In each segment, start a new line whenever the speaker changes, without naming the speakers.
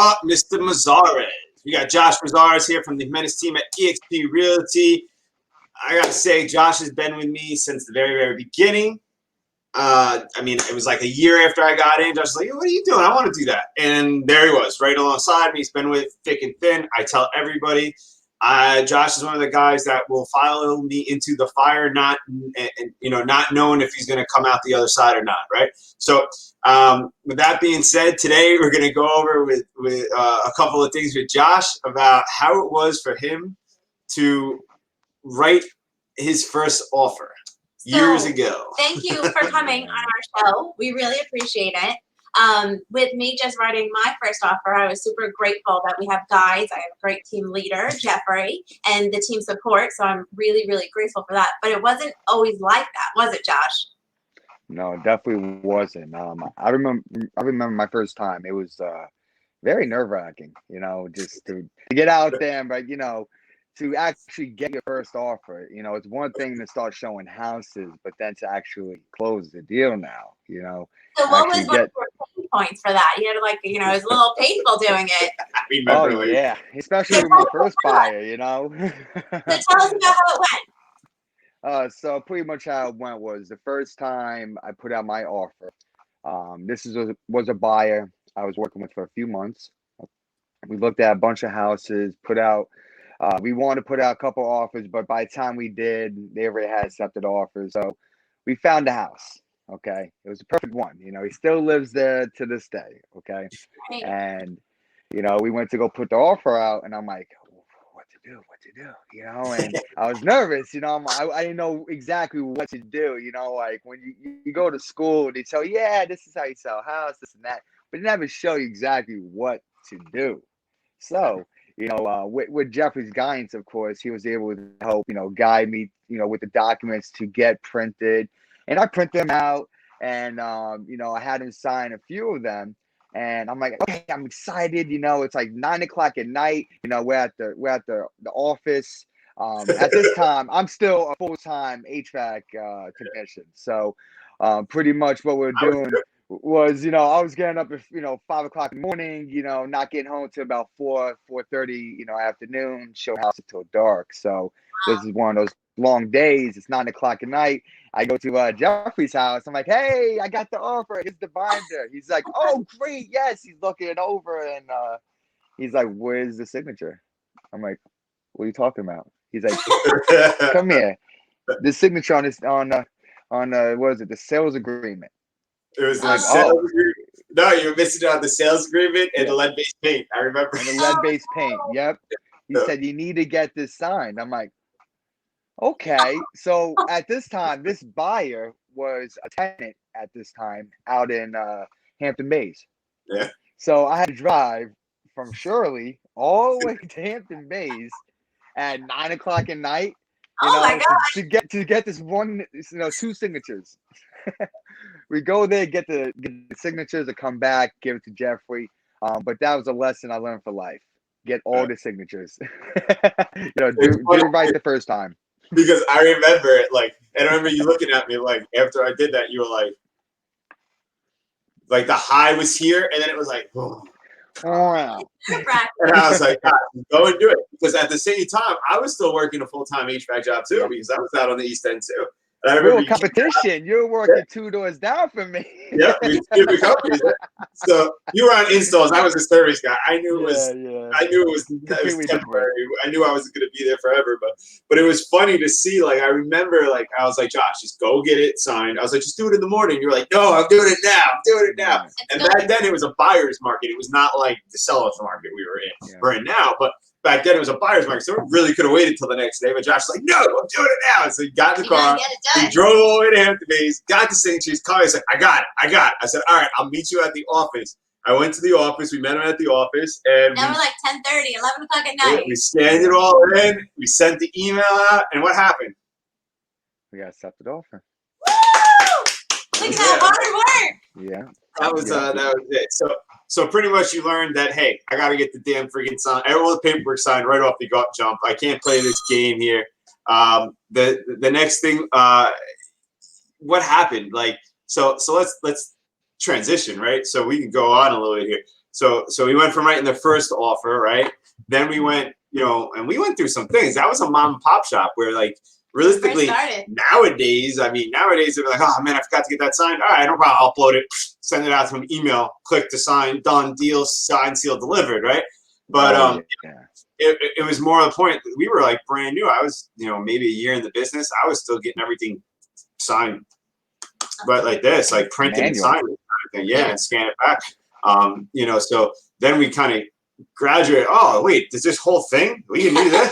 up, Mr. Maziarz? We got Josh Maziarz here from the Jimenez team at eXp Realty. I got to say, Josh has been with me since the very, very beginning. I mean, it was like a year after I got in. Josh was like, hey, what are you doing? I want to do that. And there he was, right alongside me. He's been with thick and thin. I tell everybody, Josh is one of the guys that will follow me into the fire, not knowing if he's going to come out the other side or not, right? So with that being said, today we're going to go over with a couple of things with Josh about how it was for him to write his first offer years ago.
Thank you for coming on our show. We really appreciate it. With me just writing my first offer, I was super grateful that we have guys. I have a great team leader, Jeffrey, and the team support. So I'm really, really grateful for that. But it wasn't always like that, was it, Josh?
No, it definitely wasn't. I remember my first time. It was very nerve-wracking, just to get out there, but to actually get your first offer, it's one thing to start showing houses, but then to actually close the deal now,
So what was one of your pain points for that? You had to it was a little painful doing it.
Oh, yeah, especially with my first buyer,
So tell us about how it went.
So pretty much how it went was the first time I put out my offer. This was a buyer I was working with for a few months. We looked at a bunch of houses, we wanted to put out a couple offers, but by the time we did, they already had accepted offers. So we found a house. Okay. It was a perfect one. He still lives there to this day. Okay.
Right.
And, we went to go put the offer out, and I'm like, what to do, and I was nervous, I didn't know exactly what to do, like when you go to school, they tell you, yeah, this is how you sell a house, this and that, but they never show you exactly what to do. So, with Jeffrey's guidance, of course, he was able to help, guide me, with the documents to get printed, and I print them out, and, I had him sign a few of them. And I'm like, okay, I'm excited. It's like 9 o'clock at night. We're at the office. At this time, I'm still a full-time HVAC technician. So, pretty much what we're doing was, I was getting up at 5 o'clock in the morning. Not getting home till about 4:30. Afternoon. Show house until dark. So this is one of those long days. It's 9 o'clock at night. I go to Jeffrey's house. I'm like, hey, I got the offer. Here's the binder. He's like, oh, great. Yes. He's looking it over. And he's like, where's the signature? I'm like, what are you talking about? He's like, come here. The signature on what is it? The sales agreement.
It was like, sales agreement. No, you were missing out the sales agreement and the lead-based paint. I remember.
And the lead-based paint. Yep. He said, you need to get this signed. I'm like, okay, so at this time, this buyer was a tenant at this time out in Hampton Bays.
Yeah.
So I had to drive from Shirley all the way to Hampton Bays at 9 o'clock at night,
my gosh.
to get this one, two signatures. We go there, get the signatures, to come back, give it to Jeffrey. But that was a lesson I learned for life. Get all the signatures. Do it right the first time.
Because I remember it, and I remember you looking at me, after I did that, you were like the high was here, and then it was like, oh. And I was like, God, go and do it. Because at the same time, I was still working a full-time HVAC job, too, because I was out on the East End, too. And I remember
real competition. You're working 2 doors down from me.
Yeah, we different companies. So you were on installs. I was a service guy. I knew it was. I knew it was temporary. I knew I wasn't going to be there forever. But it was funny to see. I remember. I was like, Josh, just go get it signed. I was like, just do it in the morning. You were like, no, I'm doing it now. I'm doing it now. And back then, it was a buyer's market. It was not like the seller's market we were in. Yeah. We're in now, but. Back then it was a buyer's market, so we really could have waited till the next day. But Josh was like, "No, I'm doing it now." So he got in the car, he drove all the way to Hampton Bays, got the signatures, called me, said, "I got it." I said, "All right, I'll meet you at the office." I went to the office. We met him at the office, and
now we're like 10:30, 11 o'clock at night.
We scanned it all in. We sent the email out, and what happened?
We got accepted offer.
Woo! Look at that hard work.
Yeah.
That was it. So pretty much you learned that, hey, I got to get the damn freaking sign. All the paperwork signed right off the jump. I can't play this game here. The next thing, what happened? So let's transition, right? So we can go on a little bit here. So we went from writing the first offer, right? Then we went, and we went through some things. That was a mom and pop shop where, like, realistically, nowadays they'd be like, oh man, I forgot to get that signed. All right, no problem. I'll upload it, send it out to an email, click to sign, done, deal, signed, sealed, delivered, right? But it was more of the point that we were like brand new. I was, maybe a year in the business. I was still getting everything signed, but like this, like printed and signed, kind of thing, and scan it back. So then we kind of graduated. Oh wait, does this whole thing? We can do this?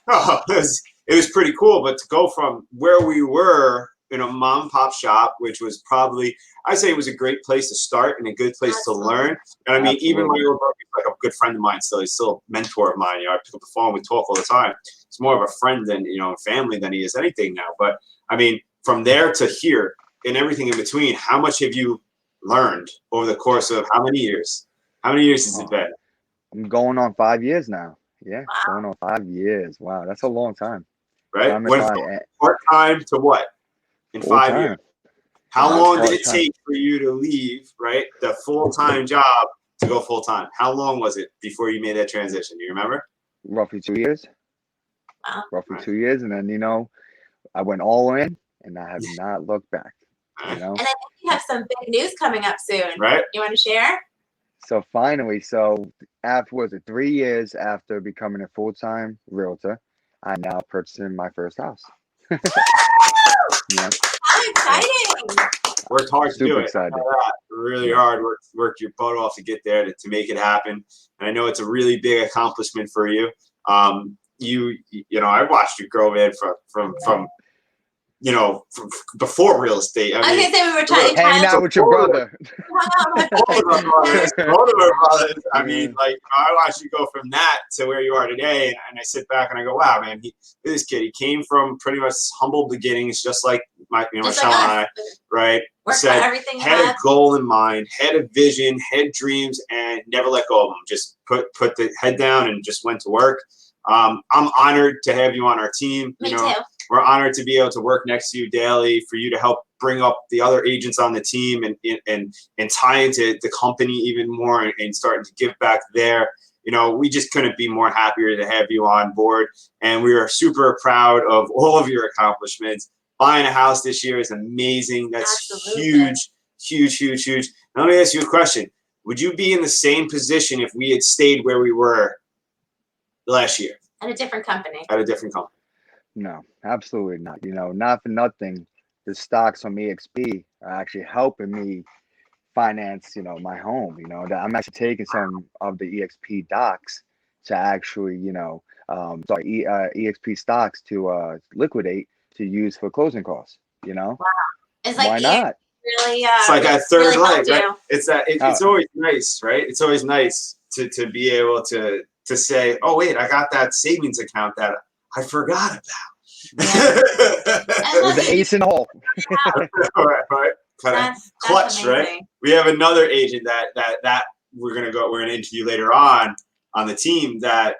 Oh, it was pretty cool. But to go from where we were in a mom and pop shop, which was probably, I say it was a great place to start and a good place to learn. And I mean, even my little brother, like a good friend of mine still, he's still a mentor of mine. I pick up the phone, we talk all the time. It's more of a friend than, family than he is anything now. But I mean, from there to here and everything in between, how much have you learned over the course of how many years? How many years has it been?
I'm going on 5 years now. Yeah, going on 5 years. Wow, that's a long time.
Right? Went from part-time to what? In 5 years. How long did it take for you to leave, right, the full-time job to go full-time? How long was it before you made that transition? Do you remember?
Roughly 2 years. Roughly 2 years. And then, I went all in, and I have not looked back. And
I think you have some big news coming up soon.
Right.
You want to share?
So finally, after 3 years after becoming a full-time realtor, I'm now purchasing my first house.
Yeah. How exciting!
Worked hard to do it.
Excited.
Really hard. Worked your butt off to get there to make it happen. And I know it's a really big accomplishment for you. I watched you grow, man, from before real estate. I
was gonna say we were
hanging out with your brother.
Both of our brothers. I mean, like, I watched you go from that to where you are today, and I sit back and I go, wow, man, this kid, he came from pretty much humble beginnings, just like Michelle and I, right?
Said, everything
had a goal in mind, had a vision, had dreams, and never let go of them. Just put the head down and just went to work. I'm honored to have you on our team.
Me too.
We're honored to be able to work next to you daily, for you to help bring up the other agents on the team and tie into the company even more and starting to give back there. We just couldn't be more happier to have you on board. And we are super proud of all of your accomplishments. Buying a house this year is amazing. That's huge, huge, huge, huge. Now, let me ask you a question. Would you be in the same position if we had stayed where we were last year?
At a different company.
At a different company.
No, absolutely not. Not for nothing, the stocks on EXP are actually helping me finance, my home. I'm actually taking some of the EXP docs to actually, EXP stocks to liquidate to use for closing costs.
Wow. It's like
why not?
Really,
it's like a third
really
leg, right? It's always nice, right? It's always nice to be able to say, oh wait, I got that savings account that I forgot about.
Yeah.
With
the ace in the hole.
right. Kind of clutch, right? We have another agent that we're gonna interview later on the team that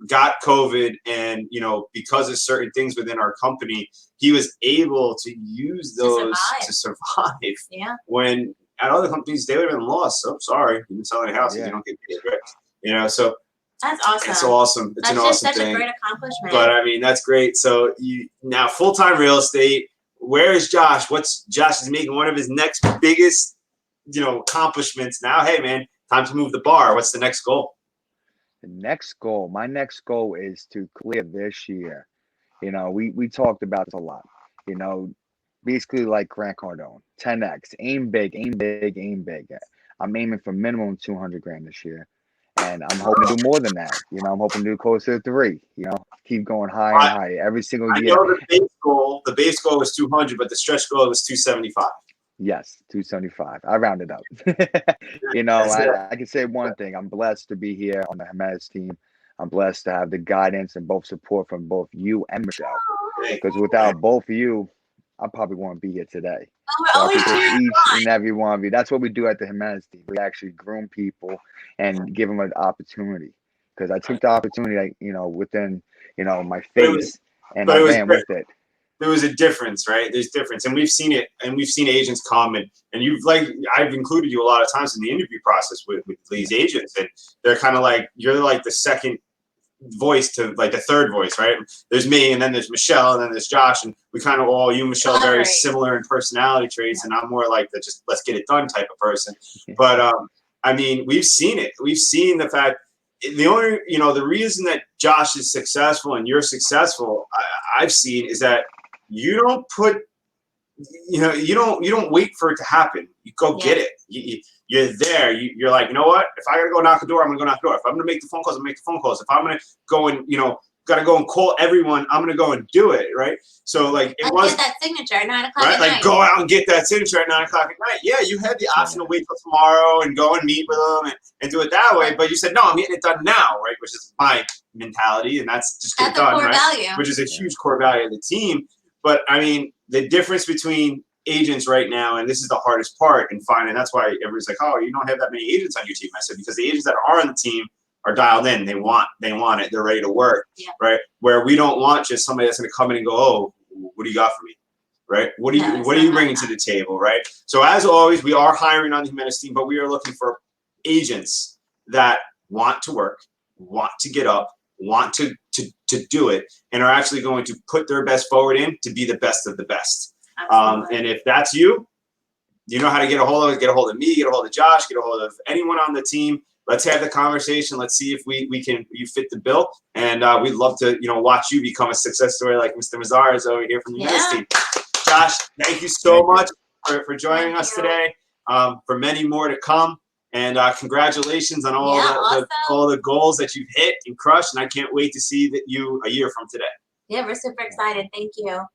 got COVID, and because of certain things within our company, he was able to use those to survive.
Yeah.
When at other companies they would have been lost. So sorry, you've been selling houses, you don't get paid, right? So.
That's awesome.
It's awesome. It's an awesome
such
thing.
A great accomplishment.
But I mean, that's great. So you now full-time real estate. Where is Josh? Josh is making one of his next biggest, accomplishments now. Hey man, time to move the bar. What's the next goal?
My next goal is to clear this year. We talked about this a lot. Basically like Grant Cardone, 10x, aim big, aim big, aim big. I'm aiming for minimum 200 grand this year. And I'm hoping to do more than that. I'm hoping to do closer to 3. Keep going higher and higher every single year.
I know the base goal was 200, but the stretch goal was 275.
Yes, 275. I rounded up. I can say one thing. I'm blessed to be here on the Jimenez team. I'm blessed to have the guidance and both support from both you and Michelle. Because without both of you, I probably won't be here today.
Oh,
each and every one of you. That's what we do at the Jimenez team. We actually groom people and give them an opportunity. Because I took the opportunity, within, my face, and I ran with it.
there was a difference, right? There's difference, and we've seen it, and we've seen agents come and you've like I've included you a lot of times in the interview process with these agents, and they're kind of like you're like the second voice to like the third voice, right? There's me, and then there's Michelle, and then there's Josh, and we kind of all you and Michelle very similar in personality traits, and I'm more like the just let's get it done type of person. But I mean, we've seen it. We've seen the fact. The only, the reason that Josh is successful and you're successful, I've seen is that you don't put, you don't wait for it to happen. You go get it. You're there. You're like, you know what? If I gotta go knock the door, I'm gonna go knock the door. If I'm gonna make the phone calls, I'm gonna make the phone calls. If I'm gonna go and, gotta go and call everyone, I'm gonna go and do it, right? So like it was
get that signature at 9 o'clock
right,
at
like
night.
go out and get that signature at 9 o'clock at night. Yeah, you had the option to wait till tomorrow and go and meet with them and do it that way, but you said no, I'm getting it done now, right? Which is my mentality, and that's just get it done, right?
Value.
Which is a huge core value of the team. But I mean, the difference between agents right now, and this is the hardest part in finding. That's why everybody's like, "Oh, you don't have that many agents on your team." I said because the agents that are on the team are dialed in. They want it. They're ready to work, right? Where we don't want just somebody that's going to come in and go, "Oh, what do you got for me?" Right? What are you bringing to the table, right? So as always, we are hiring on the Jimenez team, but we are looking for agents that want to work, want to get up, want to do it, and are actually going to put their best forward in to be the best of the best. And if that's you, you know how to get a hold of me, get a hold of Josh, get a hold of anyone on the team. Let's have the conversation. Let's see if you fit the bill. And we'd love to, watch you become a success story like Mr. Maziarz over here from the Jimenez team. Josh, thank you so much for joining us today. For many more to come. And congratulations on all all the goals that you've hit and crushed. And I can't wait to see you a year from today.
Yeah, we're super excited. Thank you.